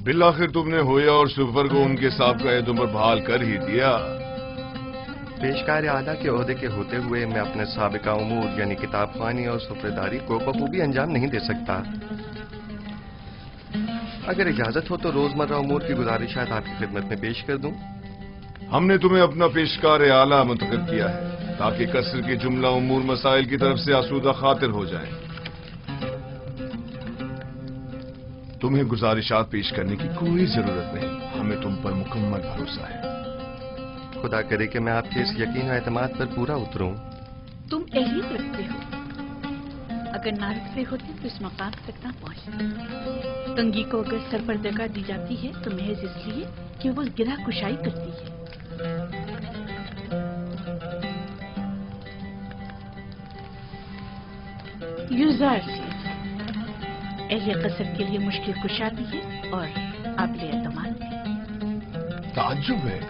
بالآخر تم نے ہویا اور سپر کو ان کے سابقہ عہدوں پر بحال کر ہی دیا۔ پیشکار اعلیٰ کے عہدے کے ہوتے ہوئے میں اپنے سابقہ امور یعنی کتاب خوانی اور سفرداری کو بخوبی انجام نہیں دے سکتا۔ اگر اجازت ہو تو روزمرہ امور کی گزارشات آپ کی خدمت میں پیش کر دوں۔ ہم نے تمہیں اپنا پیشکار اعلیٰ منتخب کیا ہے تاکہ قصر کے جملہ امور مسائل کی طرف سے آسودہ خاطر ہو جائیں۔ تمہیں گزارشات پیش کرنے کی کوئی ضرورت نہیں، ہمیں تم پر مکمل بھروسہ ہے۔ خدا کرے کہ میں آپ کے اس یقین و اعتماد پر پورا اتروں۔ تم اہلیت رکھتے ہو، اگر نہ رکھتے ہوتے تو اس مقام تک نہ پہنچتے۔ تنگی کو اگر سرپردگاہ دی جاتی ہے تو محض اس لیے کہ وہ گرہ کشائی کرتی ہے۔ یوزارسی اہل قصر کے لیے مشکل کشا بھی ہے اور قابل اعتماد بھی۔ تعجب ہے،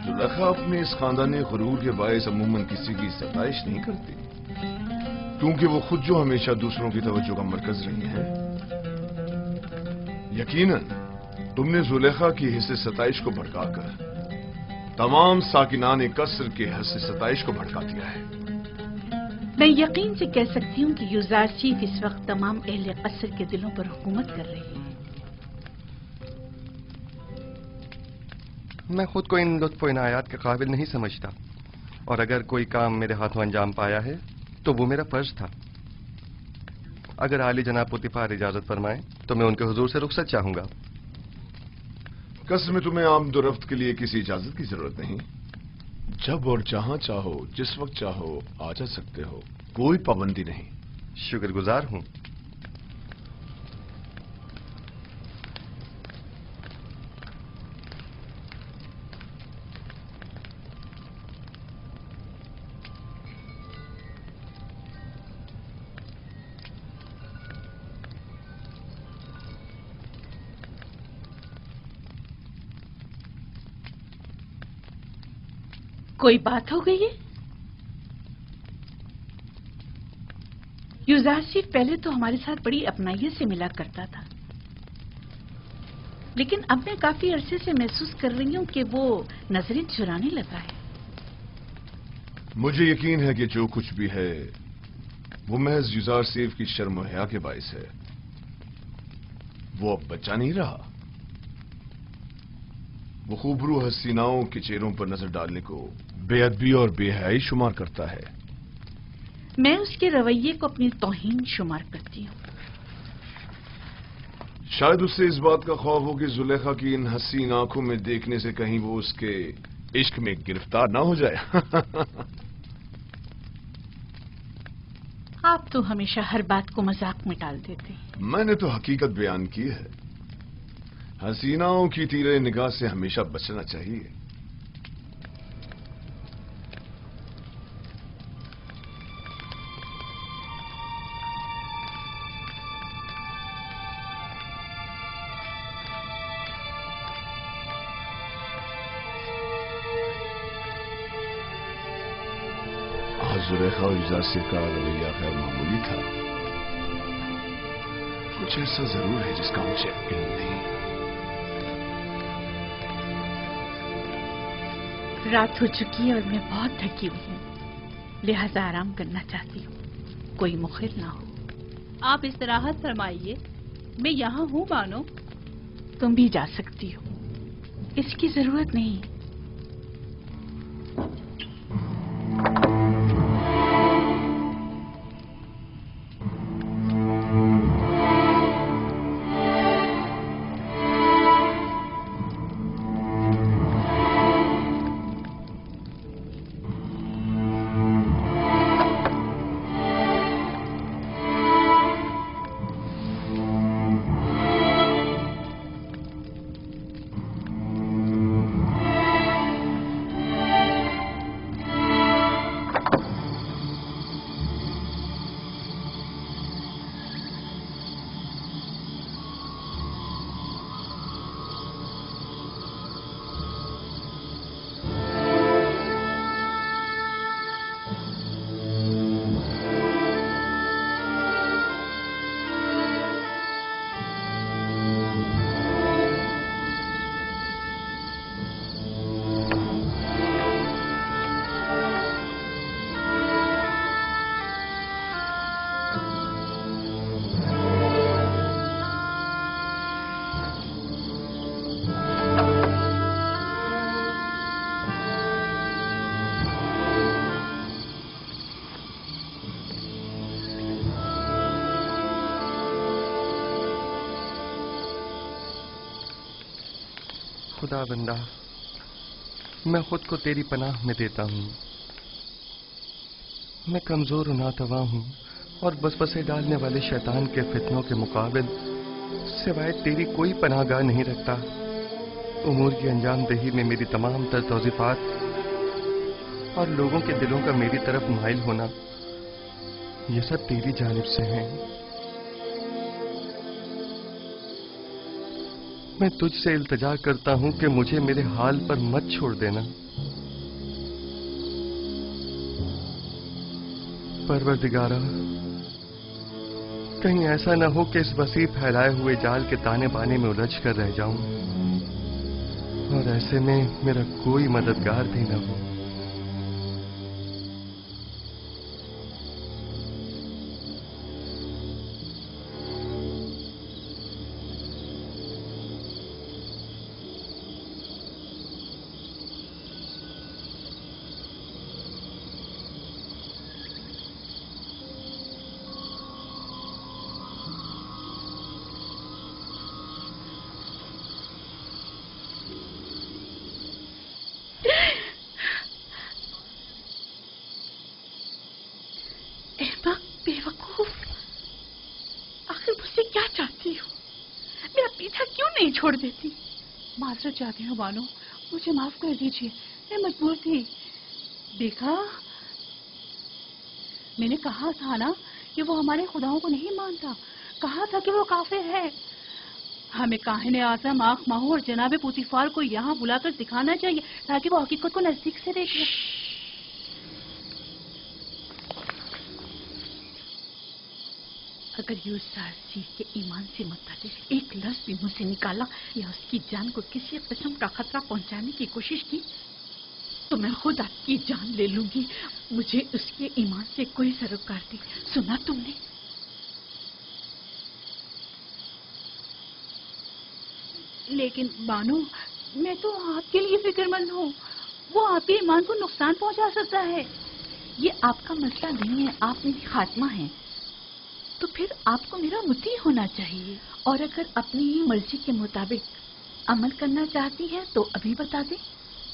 زلیخا اپنے اس خاندانی غرور کے باعث عموماً کسی کی ستائش نہیں کرتی، کیونکہ وہ خود جو ہمیشہ دوسروں کی توجہ کا مرکز رہی ہیں۔ یقیناً تم نے زلیخا کی حصے ستائش کو بھڑکا کر تمام ساکنان قصر کے حصے ستائش کو بھڑکا دیا ہے۔ میں یقین سے کہہ سکتی ہوں کہ یوزارشیف اس وقت تمام اہل قصر کے دلوں پر حکومت کر رہی ہے۔ میں خود کو ان لطف و عنایات کے قابل نہیں سمجھتا، اور اگر کوئی کام میرے ہاتھوں انجام پایا ہے تو وہ میرا فرض تھا۔ اگر عالی جناب پوتیفار اجازت فرمائیں تو میں ان کے حضور سے رخصت چاہوں گا۔ قصر میں تمہیں آمد و رفت کے لیے کسی اجازت کی ضرورت نہیں، جب اور جہاں چاہو جس وقت چاہو آ جا سکتے ہو، کوئی پابندی نہیں۔ شکر گزار ہوں۔ کوئی بات ہو گئی ہے؟ یوزارشیف پہلے تو ہمارے ساتھ بڑی اپنائیت سے ملا کرتا تھا، لیکن اب میں کافی عرصے سے محسوس کر رہی ہوں کہ وہ نظریں چرانے لگا ہے۔ مجھے یقین ہے کہ جو کچھ بھی ہے وہ محض یوزارشیف کی شرم و حیا کے باعث ہے۔ وہ اب بچہ نہیں رہا، وہ خوبرو حسیناؤں کے چہروں پر نظر ڈالنے کو بے ادبی اور بے حیائی شمار کرتا ہے۔ میں اس کے رویے کو اپنی توہین شمار کرتی ہوں۔ شاید اس سے اس بات کا خوف ہو کہ زلیخا کی ان حسین آنکھوں میں دیکھنے سے کہیں وہ اس کے عشق میں گرفتار نہ ہو جائے۔ آپ تو ہمیشہ ہر بات کو مذاق میں ٹال دیتے ہیں۔ میں نے تو حقیقت بیان کی ہے۔ حسیناؤں کی تیرے نگاہ سے ہمیشہ بچنا چاہیے۔ زلیخا اور یوزارشیف کا رویہ غیر معمولی تھا، کچھ ایسا ضرور ہے جس کا مجھے علم نہیں۔ رات ہو چکی ہے اور میں بہت تھکی ہوئی ہوں، لہذا آرام کرنا چاہتی ہوں، کوئی مخل نہ ہو۔ آپ استراحت فرمائیے، میں یہاں ہوں بانو۔ تم بھی جا سکتی ہو، اس کی ضرورت نہیں۔ خدا بندہ میں خود کو تیری پناہ میں دیتا ہوں. میں کمزور و ناتواں ہوں اور وسوسے ڈالنے والے شیطان کے فتنوں کے مقابل سوائے تیری کوئی پناہ گاہ نہیں رکھتا. امور کی انجام دہی میں میری تمام تر توضیفات اور لوگوں کے دلوں کا میری طرف مائل ہونا یہ سب تیری جانب سے ہیں. میں تجھ سے التجا کرتا ہوں کہ مجھے میرے حال پر مت چھوڑ دینا. پروردگارا کہیں ایسا نہ ہو کہ اس وسیع پھیلائے ہوئے جال کے تانے بانے میں الجھ کر رہ جاؤں اور ایسے میں میرا کوئی مددگار بھی نہ ہو. چھوڑ دیتی. معذرت چاہتی ہوں بانو، مجھے معاف کر دیجیے، میں مجبور تھی. دیکھا میں نے کہا تھا نا کہ وہ ہمارے خداؤں کو نہیں مانتا، کہا تھا کہ وہ کافر ہے. ہمیں کاہن اعظم آنکھ ماہو اور جناب پوتیفار کو یہاں بلا کر دکھانا چاہیے تاکہ وہ حقیقت کو نزدیک سے دیکھے. اگر یوسف کے ایمان سے متعلق ایک لفظ بھی مجھ سے نکالا یا اس کی جان کو کسی قسم کا خطرہ پہنچانے کی کوشش کی تو میں خود آپ کی جان لے لوں گی. مجھے اس کے ایمان سے کوئی سروکار نہیں. سنا تم نے؟ لیکن بانو میں تو آپ کے لیے فکر مند ہوں. وہ آپ کے ایمان کو نقصان پہنچا سکتا ہے. یہ آپ کا مسئلہ نہیں ہے، آپ میری خاتمہ ہیں. تو پھر آپ کو میرا مطیع ہونا چاہیے، اور اگر اپنی مرضی کے مطابق عمل کرنا چاہتی ہے تو ابھی بتا دیں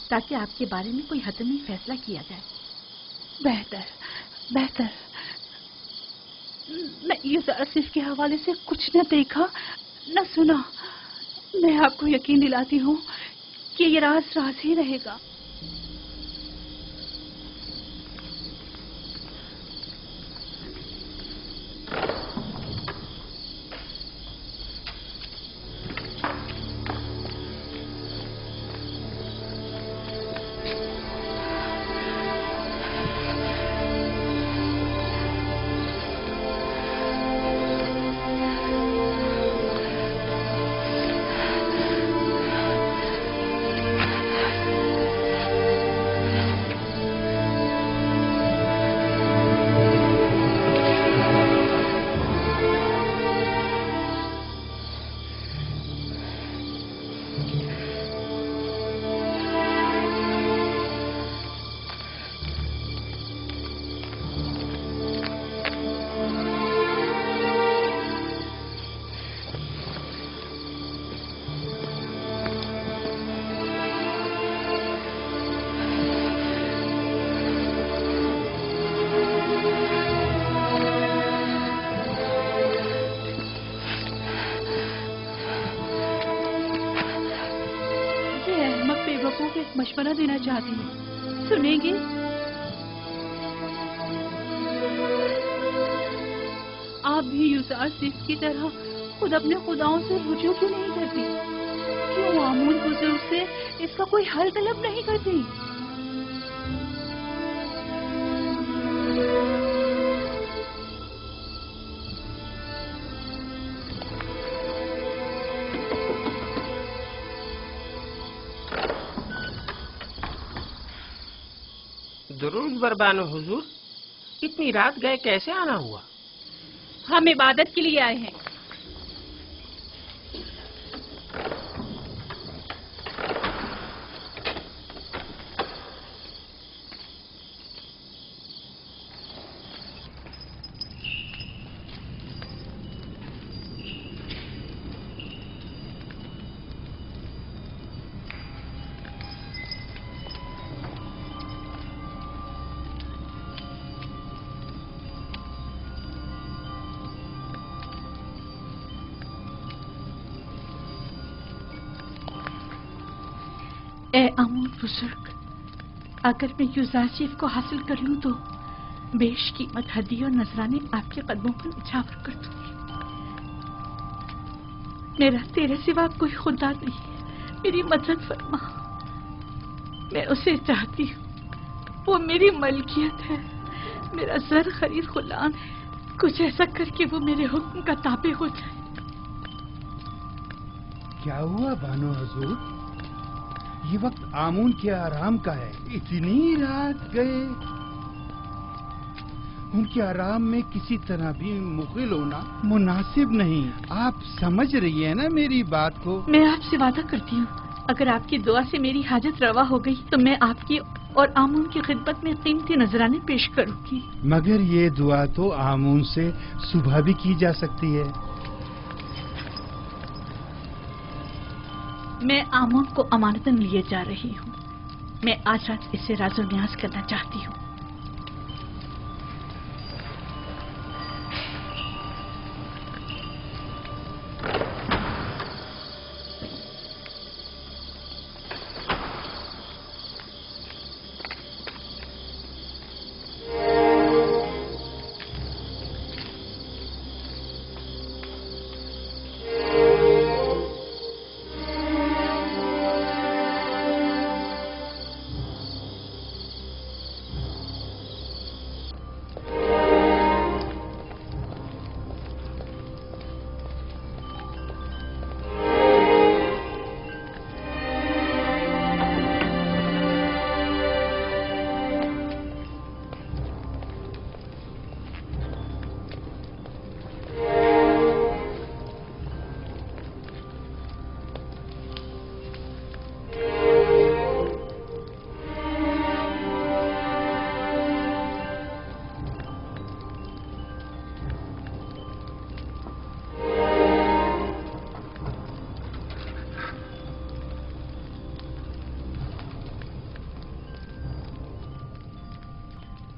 تاکہ آپ کے بارے میں کوئی حتمی فیصلہ کیا جائے. بہتر. میں یوسف کے حوالے سے کچھ نہ دیکھا نہ سنا. میں آپ کو یقین دلاتی ہوں کہ یہ راز ہی رہے گا. مشورہ دینا چاہتی ہوں، سنیں گے؟ آپ بھی یوسف کی طرح خود اپنے خداؤں سے رجوع کیوں نہیں کرتی؟ کیوں معمول بزرگ سے اس کا کوئی حل طلب نہیں کرتی؟ درود بربانو حضور، اتنی رات گئے کیسے آنا ہوا؟ ہم عبادت کے لیے آئے ہیں. اے آمون بزرگ، اگر میں یوزارشیف کو حاصل کر لوں تو بیش قیمت ہدیے اور نذرانے آپ کے قدموں پر نچھاور کر دوں گی۔ میرا تیرے سوا کوئی خدا نہیں ہے، میری مدد فرما، میں اسے چاہتی ہوں، وہ میری ملکیت ہے، میرا زر خرید غلام ہے، کچھ ایسا کر کے وہ میرے حکم کا تابع ہو جائے۔ کیا ہوا بانو حضور؟ یہ وقت آمون کے آرام کا ہے، اتنی رات گئے، ان کے آرام میں کسی طرح بھی مغل ہونا مناسب نہیں۔ آپ سمجھ رہی ہیں نا میری بات کو؟ میں آپ سے وعدہ کرتی ہوں، اگر آپ کی دعا سے میری حاجت روا ہو گئی تو میں آپ کی اور آمون کی خدمت میں قیمتی نذرانے پیش کروں گی۔ مگر یہ دعا تو آمون سے صبح بھی کی جا سکتی ہے۔ میں آمون کو امانتاً لیے جا رہی ہوں، میں آج رات اس سے راز و نیاز کرنا چاہتی ہوں۔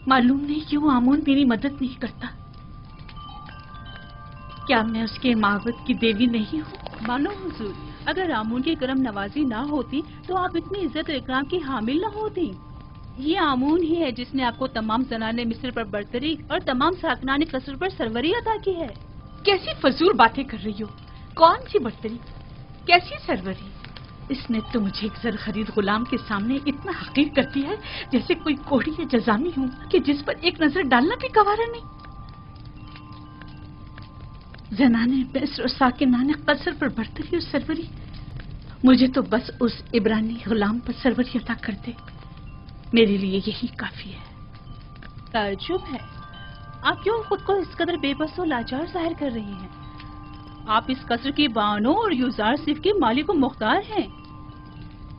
معلوم نہیں کیوں آمون میری مدد نہیں کرتا، کیا میں اس کے معبد کی دیوی نہیں ہوں؟ مانو حضور، اگر آمون کی کرم نوازی نہ ہوتی تو آپ اتنی عزت و اکرام کی حامل نہ ہوتی۔ یہ آمون ہی ہے جس نے آپ کو تمام زنان مصر پر برتری اور تمام ساکنان قصر پر سروری عطا کی ہے۔ کیسی فضول باتیں کر رہی ہو؟ کون سی برتری، کیسی سروری؟ اس نے تو مجھے ایک زر خرید غلام کے سامنے اتنا حقیر کر دیا ہے جیسے کوئی کوڑی یا جزامی ہوں کہ جس پر ایک نظر ڈالنا بھی گوارا نہیں۔ زنانے مصر اور ساکنان قصر پر برتری اور سروری، مجھے تو بس اس عبرانی غلام پر سروری عطا کر دے، میرے لیے یہی کافی ہے۔ تعجب ہے، آپ کیوں خود کو اس قدر بے بس و لاچار ظاہر کر رہی ہیں؟ آپ اس قصر کی بانو اور یوزار صرف کے مالک و مختار ہیں۔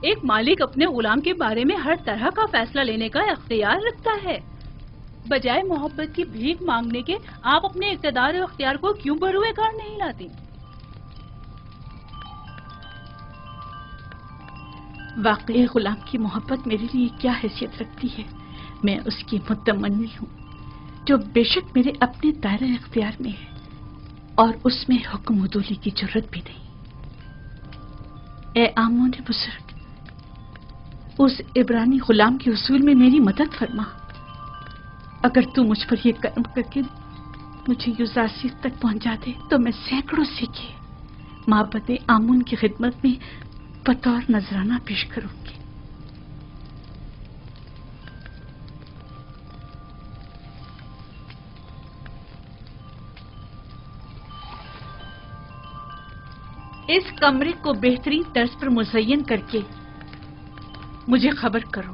ایک مالک اپنے غلام کے بارے میں ہر طرح کا فیصلہ لینے کا اختیار رکھتا ہے۔ بجائے محبت کی بھیک مانگنے کے آپ اپنے اقتدار و اختیار کو کیوں بروئے کار نہیں لاتی؟ واقعی غلام کی محبت میرے لیے کیا حیثیت رکھتی ہے؟ میں اس کی متمنی ہوں جو بے شک میرے اپنے دائرہ اختیار میں ہے اور اس میں حکم عدولی کی ضرورت بھی نہیں۔ اے آمون بزرگ، اس عبرانی غلام کے حصول میں میری مدد فرما۔ اگر تو مجھ پر یہ کرم کر کے مجھے یوزارسیف تک پہنچا دے تو میں سینکڑوں سکے معبد آمون کی خدمت میں بطور نذرانہ پیش کروں گی۔ اس کمرے کو بہترین طرز پر مزین کر کے مجھے خبر کرو۔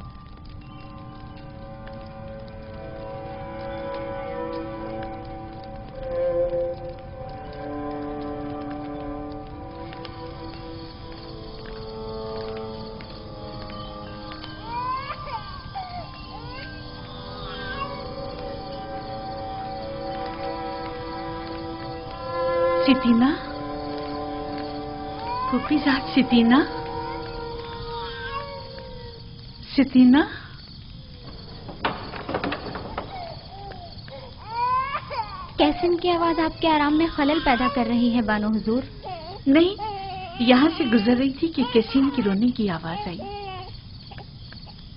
ستینہ، پھوپھی ذات ستینہ، ستینہ، کیسن کی آواز آپ کے آرام میں خلل پیدا کر رہی ہے بانو حضور؟ نہیں، یہاں سے گزر رہی تھی کہ کیسین کی رونے کی آواز آئی۔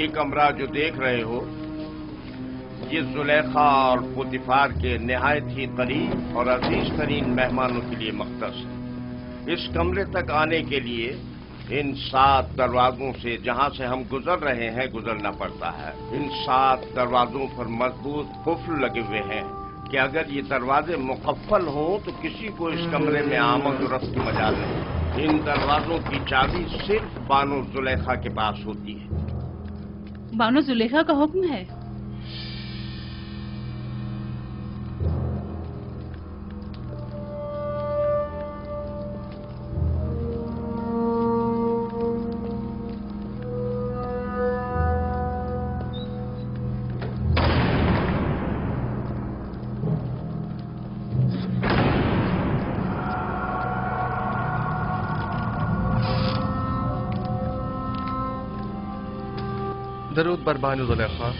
یہ کمرہ جو دیکھ رہے ہو یہ زلیخا اور پوتیفار کے نہایت ہی قریب اور عزیز ترین مہمانوں کے لیے مختص ہے۔ اس کمرے تک آنے کے لیے ان 7 دروازوں سے جہاں سے ہم گزر رہے ہیں گزرنا پڑتا ہے۔ ان 7 دروازوں پر مضبوط قفل لگے ہوئے ہیں کہ اگر یہ دروازے مقفل ہوں تو کسی کو اس کمرے میں آمد و رفت کی مجال نہیں۔ ان دروازوں کی چابی صرف بانو زلیخا کے پاس ہوتی ہے۔ بانو زلیخا کا حکم ہے؟ درود بر بانو زلیخا۔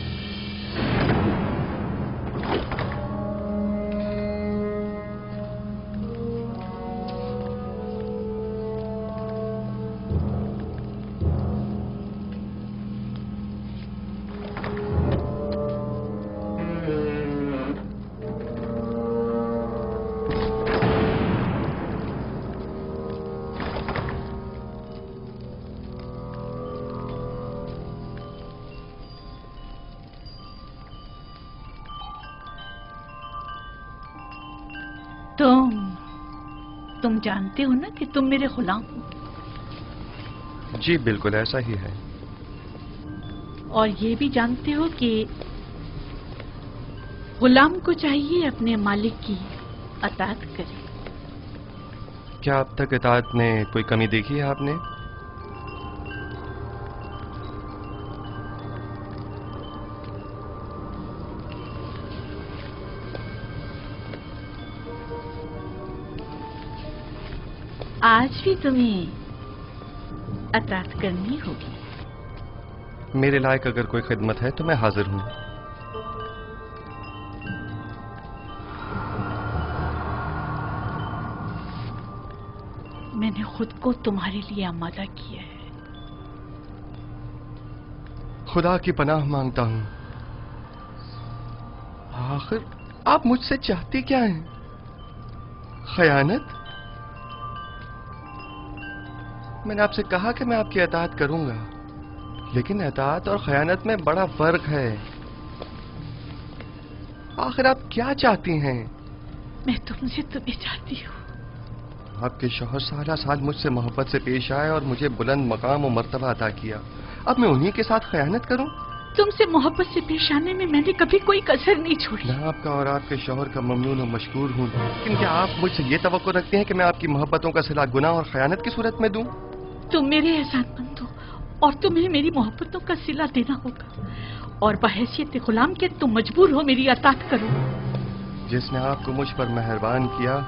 تم جانتے ہو نا کہ تم میرے غلام ہو؟ جی بالکل ایسا ہی ہے۔ اور یہ بھی جانتے ہو کہ غلام کو چاہیے اپنے مالک کی اطاعت کرے۔ کیا اب تک اطاعت میں کوئی کمی دیکھی ہے آپ نے؟ آج بھی تمہیں اطاعت کرنی ہوگی۔ میرے لائق اگر کوئی خدمت ہے تو میں حاضر ہوں۔ میں نے خود کو تمہارے لیے آمادہ کیا ہے۔ خدا کی پناہ مانگتا ہوں۔ آخر آپ مجھ سے چاہتی کیا ہیں؟ خیانت؟ میں نے آپ سے کہا کہ میں آپ کی اطاعت کروں گا، لیکن اطاعت اور خیانت میں بڑا فرق ہے۔ آخر آپ کیا چاہتی ہیں؟ میں تم سے تمہیں چاہتی ہوں۔ آپ کے شوہر سالہ سال مجھ سے محبت سے پیش آئے اور مجھے بلند مقام و مرتبہ عطا کیا، اب میں انہی کے ساتھ خیانت کروں؟ تم سے محبت سے پیش آنے میں میں نے کبھی کوئی کسر نہیں چھوڑی۔ میں آپ کا اور آپ کے شوہر کا ممنون و مشکور ہوں، لیکن کیا آپ مجھ سے یہ توقع رکھتے ہیں کہ میں آپ کی محبتوں کا صلہ گناہ اور خیانت کی صورت میں دوں؟ تم میرے احسان مند ہو اور تمہیں میری محبتوں کا صلہ دینا ہوگا، اور بحیثیت غلام کے تم مجبور ہو میری اطاعت کرو۔ جس نے آپ کو مجھ پر مہربان کیا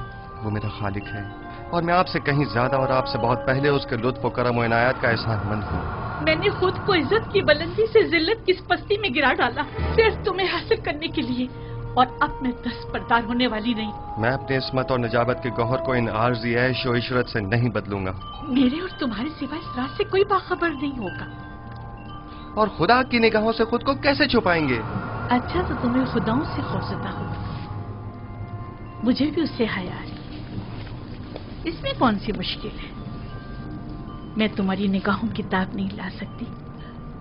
وہ میرا خالق ہے، اور میں آپ سے کہیں زیادہ اور آپ سے بہت پہلے اس کے لطف و کرم و عنایات کا احسان مند ہوں۔ میں نے خود کو عزت کی بلندی سے ذلت کی پستی میں گرا ڈالا صرف تمہیں حاصل کرنے کے لیے، اور اب میں دستبردار ہونے والی نہیں۔ میں اپنے عصمت اور نجابت کے گوہر کو ان عارضی عیش و عشرت سے نہیں بدلوں گا۔ میرے اور تمہارے سوا اس راز سے کوئی باخبر نہیں ہوگا۔ اور خدا کی نگاہوں سے خود کو کیسے چھپائیں گے؟ اچھا تو تمہیں خداؤں سے خوفزدہ ہو، مجھے بھی اس سے حیا ہے، اس میں کون سی مشکل ہے؟ میں تمہاری نگاہوں کی تاب نہیں لا سکتی،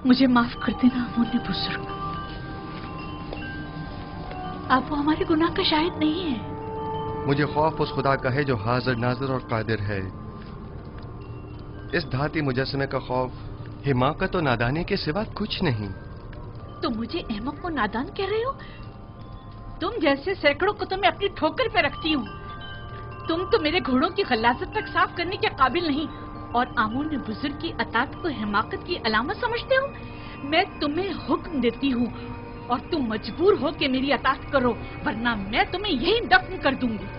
مجھے معاف کر دینا امون بزرگ۔ آپ وہ ہمارے گناہ کا شاہد نہیں ہے۔ مجھے خوف اس خدا کا ہے جو حاضر ناظر اور قادر ہے۔ اس دھاتی مجسمے کا خوف حماقت و نادانی کے سوا کچھ نہیں۔ تم مجھے احمق و نادان کہہ رہے ہو؟ تم جیسے سینکڑوں کو تو میں اپنی ٹھوکر پہ رکھتی ہوں۔ تم تو میرے گھوڑوں کی غلاظت تک صاف کرنے کے قابل نہیں، اور آمون بزرگ کی اطاعت کو حماقت کی علامت سمجھتے ہو؟ میں تمہیں حکم دیتی ہوں اور تم مجبور ہو کہ میری اطاعت کرو، ورنہ میں تمہیں یہی دفن کر دوں گی۔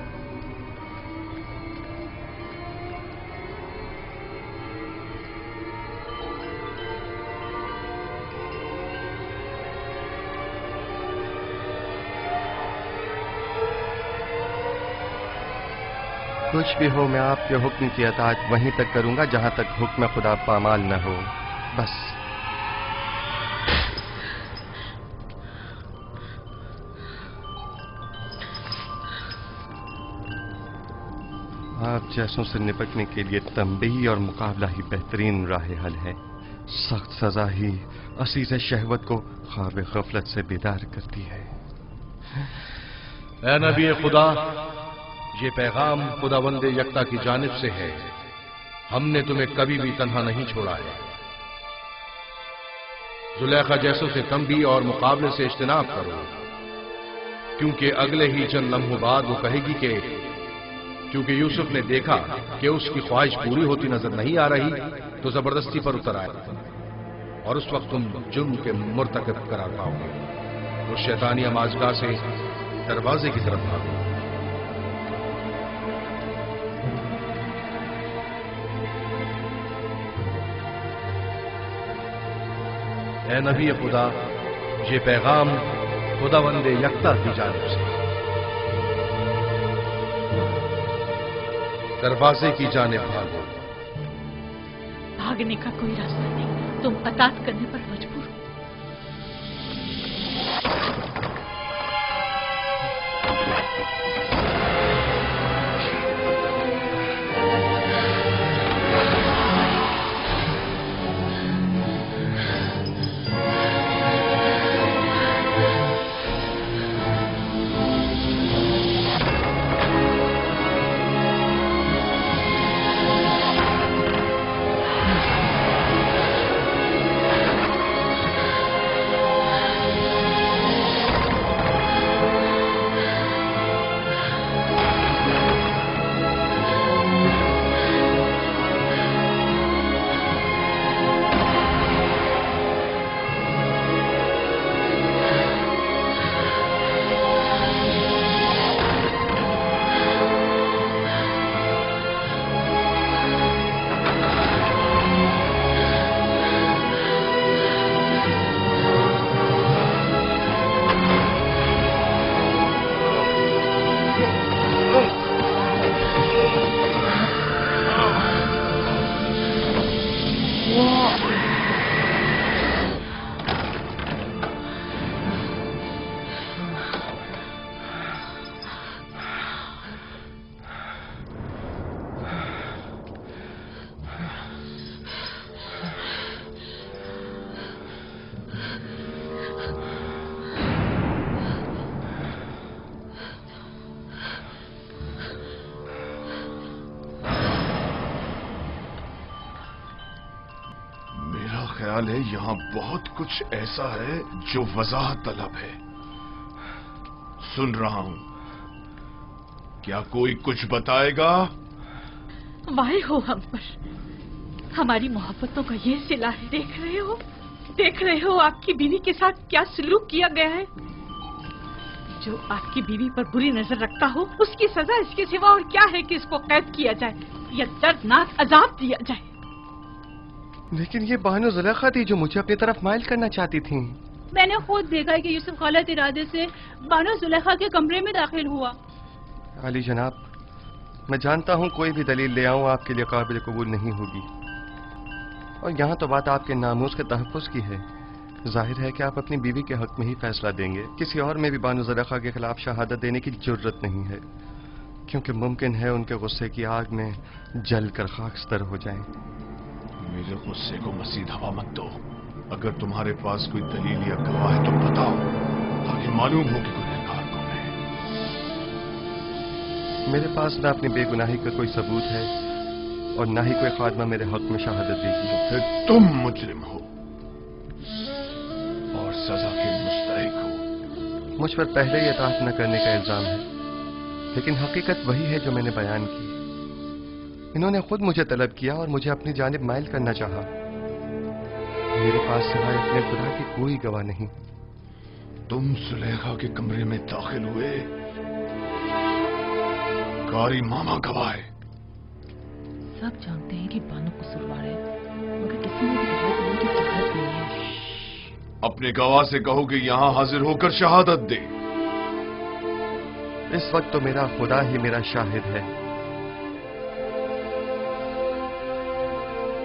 کچھ بھی ہو میں آپ کے حکم کی اطاعت وہیں تک کروں گا جہاں تک حکم خدا پامال نہ ہو، بس۔ آپ جیسوں سے نپٹنے کے لیے تنبیہ اور مقابلہ ہی بہترین راہ حل ہے. سخت سزا ہی عزیز شہوت کو خواب غفلت سے بیدار کرتی ہے. اے نبی خدا، یہ پیغام خداوند یکتا کی جانب سے ہے. ہم نے تمہیں کبھی بھی تنہا نہیں چھوڑا ہے. زلیخا جیسوں سے تنبیہ اور مقابلے سے اجتناب کرو، کیونکہ اگلے ہی چند لمحوں بعد وہ کہے گی کہ کیونکہ یوسف نے دیکھا کہ اس کی خواہش پوری ہوتی نظر نہیں آ رہی تو زبردستی پر اتر آئے، اور اس وقت تم جرم کے مرتکب قرار پاؤ گے. اس شیطانی امازگاہ سے دروازے کی طرف بھاگو. اے نبی خدا، یہ پیغام خداوند یکتا کی جانب سے. دروازے کی جانب بھاگو. بھاگنے کا کوئی راستہ نہیں، تم اطاعت کرنے پر مجبور ہو. خیال ہے یہاں بہت کچھ ایسا ہے جو وضاحت طلب ہے. سن رہا ہوں، کیا کوئی کچھ بتائے گا؟ وائے ہو ہم پر، ہماری محبتوں کا یہ صلہ ہے. دیکھ رہے ہو آپ کی بیوی کے ساتھ کیا سلوک کیا گیا ہے. جو آپ کی بیوی پر بری نظر رکھتا ہو اس کی سزا اس کے سوا اور کیا ہے کہ اس کو قید کیا جائے یا دردناک عذاب دیا جائے. لیکن یہ بانو زلیخا تھی جو مجھے اپنی طرف مائل کرنا چاہتی تھیں. میں نے خود دیکھا کہ یوسف غلط ارادے سے بانو زلیخا کے کمرے میں داخل ہوا. علی جناب، میں جانتا ہوں کوئی بھی دلیل لے آؤں آپ کے لیے قابل قبول نہیں ہوگی، اور یہاں تو بات آپ کے ناموس کے تحفظ کی ہے. ظاہر ہے کہ آپ اپنی بیوی کے حق میں ہی فیصلہ دیں گے. کسی اور میں بھی بانو زلیخا کے خلاف شہادت دینے کی جرت نہیں ہے، کیونکہ ممکن ہے ان کے غصے کی آگ میں جل کر خاکستر ہو جائیں. میرے غصے کو مزید ہوا مت دو. اگر تمہارے پاس کوئی دلیل یا گواہ ہے تو بتاؤ، تاکہ معلوم ہو کہ گنہگار کون ہے. میرے پاس نہ اپنی بے گناہی کا کوئی ثبوت ہے اور نہ ہی کوئی خادمہ میرے حق میں شہادت دے گی. پھر تم مجرم ہو اور سزا کے مستحق ہو. مجھ پر پہلے ہی اطاعت نہ کرنے کا الزام ہے، لیکن حقیقت وہی ہے جو میں نے بیان کی. انہوں نے خود مجھے طلب کیا اور مجھے اپنی جانب مائل کرنا چاہا. میرے پاس سوائے اپنے خدا کی کوئی گواہ نہیں. تم زلیخا کے کمرے میں داخل ہوئے، کاری ماما گواہ ہے. سب جانتے ہیں کہ بانو قصوروار ہے، مگر کسی نے بھی گواہ دینے کی ضرورت نہیں ہے. اپنے گواہ سے کہو کہ یہاں حاضر ہو کر شہادت دے. اس وقت تو میرا خدا ہی میرا شاہد ہے،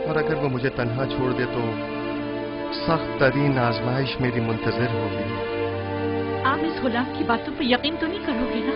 اور اگر وہ مجھے تنہا چھوڑ دے تو سخت ترین آزمائش میری منتظر ہوگی. آپ اس غلام کی باتوں پر یقین تو نہیں کرو گے نا؟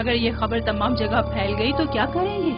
اگر یہ خبر تمام جگہ پھیل گئی تو کیا کریں گے؟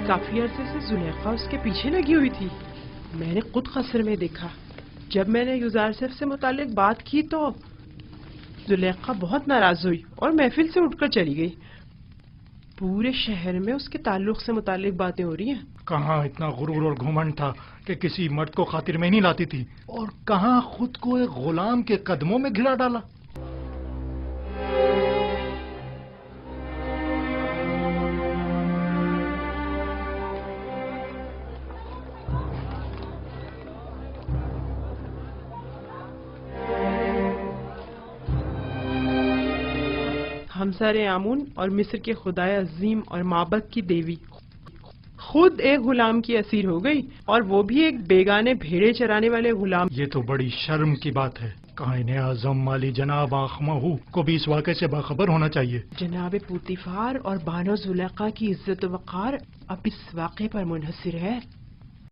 کافی عرصے سے زلیخا اس کے پیچھے لگی ہوئی تھی. میں نے خود قصر میں دیکھا. جب میں نے یوزارسف سے متعلق بات کی تو زلیخا بہت ناراض ہوئی اور محفل سے اٹھ کر چلی گئی. پورے شہر میں اس کے تعلق سے متعلق باتیں ہو رہی ہیں. کہاں اتنا غرور اور گھمنڈ تھا کہ کسی مرد کو خاطر میں نہیں لاتی تھی، اور کہاں خود کو ایک غلام کے قدموں میں گرا ڈالا. ہمسر آمون اور مصر کے خدائے عظیم اور معبد کی دیوی خود ایک غلام کی اسیر ہو گئی، اور وہ بھی ایک بیگانے بھیڑے چرانے والے غلام. یہ تو بڑی شرم کی بات ہے. قائن اعظم مالی جناب آخمہو کو بھی اس واقعے سے باخبر ہونا چاہیے. جناب پوتیفار اور بانو زلیخا کی عزت و وقار اب اس واقعے پر منحصر ہے.